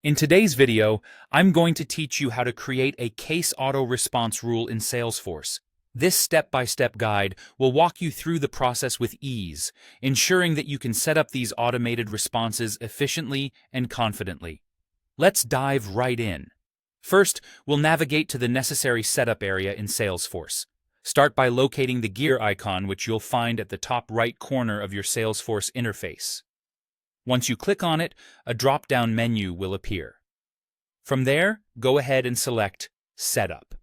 In today's video, I'm going to teach you how to create a case auto response rule in Salesforce. This step-by-step guide will walk you through the process with ease, ensuring that you can set up these automated responses efficiently and confidently. Let's dive right in. First, we'll navigate to the necessary setup area in Salesforce. Start by locating the gear icon, which you'll find at the top right corner of your Salesforce interface. Once you click on it, a drop-down menu will appear. From there, go ahead and select Setup.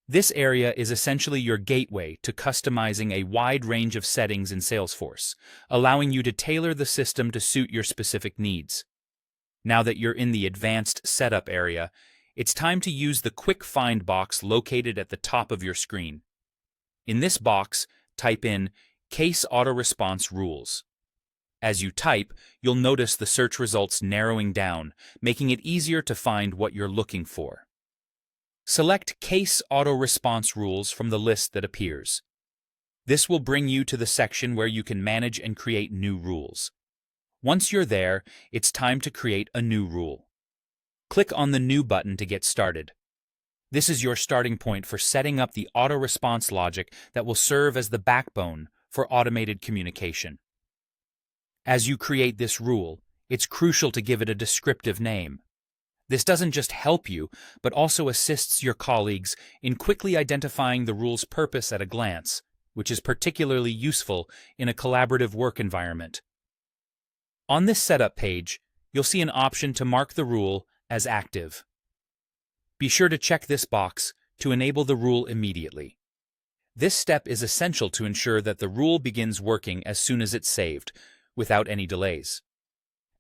This area is essentially your gateway to customizing a wide range of settings in Salesforce, allowing you to tailor the system to suit your specific needs. Now that you're in the Advanced Setup area, it's time to use the Quick Find box located at the top of your screen. In this box, type in Case Auto Response Rules. As you type, you'll notice the search results narrowing down, making it easier to find what you're looking for. Select Case Auto Response Rules from the list that appears. This will bring you to the section where you can manage and create new rules. Once you're there, it's time to create a new rule. Click on the New button to get started. This is your starting point for setting up the auto response logic that will serve as the backbone for automated communication. As you create this rule, it's crucial to give it a descriptive name. This doesn't just help you, but also assists your colleagues in quickly identifying the rule's purpose at a glance, which is particularly useful in a collaborative work environment. On this setup page, you'll see an option to mark the rule as active. Be sure to check this box to enable the rule immediately. This step is essential to ensure that the rule begins working as soon as it's saved, without any delays.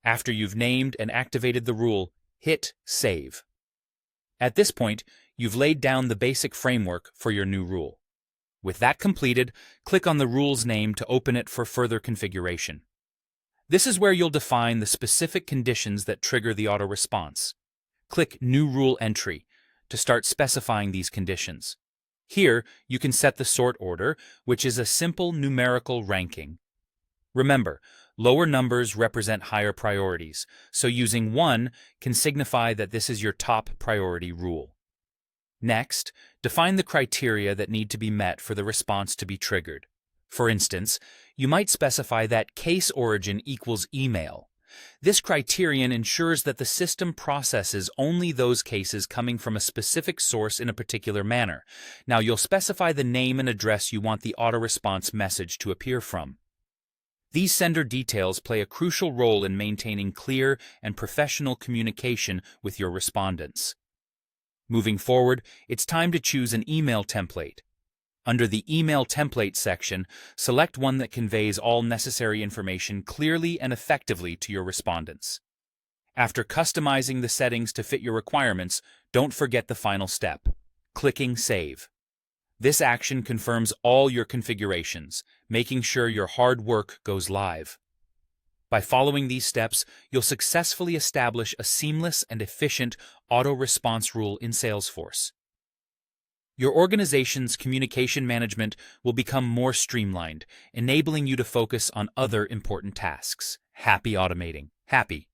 After you've named and activated the rule, hit Save. At this point, you've laid down the basic framework for your new rule. With that completed, click on the rule's name to open it for further configuration. This is where you'll define the specific conditions that trigger the auto response. Click New Rule Entry to start specifying these conditions. Here, you can set the sort order, which is a simple numerical ranking. Remember, lower numbers represent higher priorities, so using 1 can signify that this is your top priority rule. Next, define the criteria that need to be met for the response to be triggered. For instance, you might specify that case origin equals email. This criterion ensures that the system processes only those cases coming from a specific source in a particular manner. Now you'll specify the name and address you want the auto response message to appear from. These sender details play a crucial role in maintaining clear and professional communication with your respondents. Moving forward, it's time to choose an email template. Under the Email Template section, select one that conveys all necessary information clearly and effectively to your respondents. After customizing the settings to fit your requirements, don't forget the final step: clicking Save. This action confirms all your configurations, making sure your hard work goes live. By following these steps, you'll successfully establish a seamless and efficient auto response rule in Salesforce. Your organization's communication management will become more streamlined, enabling you to focus on other important tasks. Happy automating. Happy.